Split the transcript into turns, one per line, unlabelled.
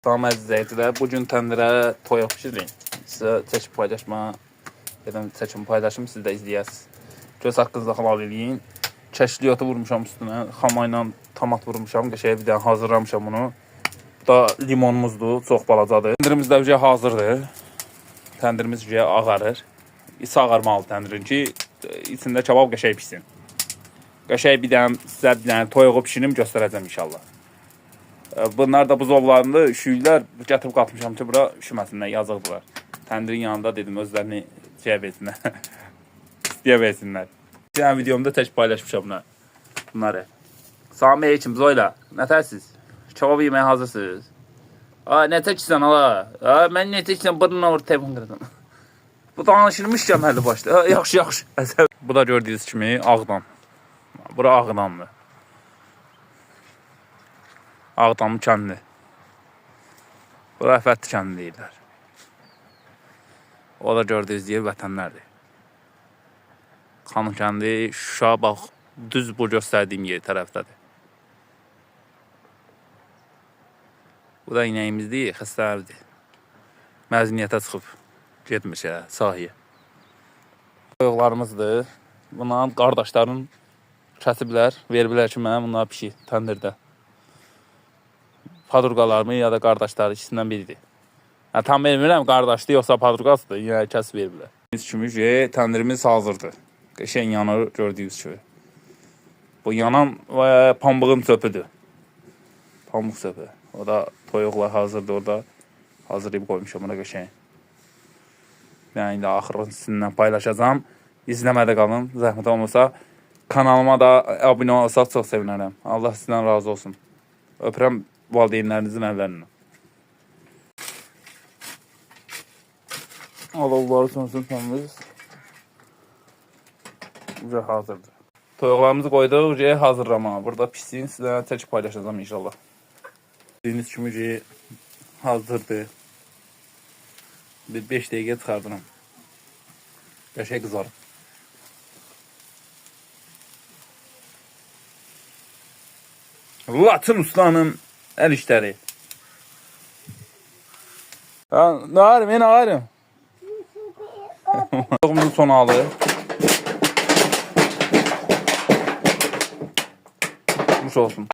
Salam əziz izləyicilər, bugün təndirə toyuq bişiririk. Sizə çəkib paylaşma, çəkim paylaşım, siz də izləyəsiniz. Göz haqqınızda halal eləyin. Kəşliyotu vurmuşam üstünə, xama ilə tomat vurmuşam, qəşəng bir dənə hazırlamışam bunu. Bu da limonumuzdur, çox balacadır. Təndirimiz də üzə hazırdır. Təndirimiz üzə ağarır. İçi ağarmalı təndirin ki, içində kabab qəşəng pişsin. Qəşəng bir dənə sizə bir dənə toyuğu pişirim, göstərəcəm inşallah. Bunlar da buzovlarında üşüyürlər. Gətirib qatmışam ki, bura üşüməsinlər, yazıqdırlar. Təndirin yanında dedim, özlərini versinlər. İstəyə versinlər. Gələn videomda tək paylaşmışam bunları. Salam aleyküm, Zoyla. Nətərsiz? Kebab yeməyə hazırsınız? Nə təksən hala? Mən nə təksən, bırnına vur, telefon qırdım. Bu danışılmış gəmərli başda. Yaxşı. Bu da gördüyünüz kimi Ağdam. Bura Ağdamdır. Ağdam kəndi. Bura Əfət kəndi deyirlər. O da gördüyünüz gibi vətənlərdir. Xanım kəndi, Şuşa, bax, düz bu göstərdiyim yer tərəfdədir. Bu da inəyimizdir, xəstələrdir. Məzuniyyətə çıxıb, getmiş sahiyə. Toyuqlarımızdır. Bunların qardaşların kəsiblər, veriblər ki, mənə bunlar pişir təndirdə. Padurqalarımı ya da qardaşları ikisindən biridir. Tam bilmirəm, qardaşdır yoxsa padurqasıdır, yenə kəsib veriblər. Biz kimi təndirimiz hazırdır. Qəşəng yanır, gördüyünüz kimi. Bu yanan pambığın çöpüdür. Pamuk çöpü. O da toyuqlar hazırdır orada. Hazırlayıb qoymuşam ona qəşəng. Yəni indi axırın sizinlə paylaşacağım. İzləmədə qalın. Zəhmət olmasa kanalıma da abunə olsaq çox sevinərəm. Allah sizdən razı olsun. Öpürəm valideynlərinizin əllərindən. Alovları sönsün təmiz. Uca hazırdır. Toyuqlarımızı qoyduq, uca hazırlama. Burada pişsin, sizə çəkib paylaşacağım inşallah. Dediyiniz kimi uca hazırdır. Bir 5 dəqiqə çıxardıram. Qəşəng qızarım. Latin ustanın el işləri. Ne ağrım? Toyuğumuzun son halı. Olsun.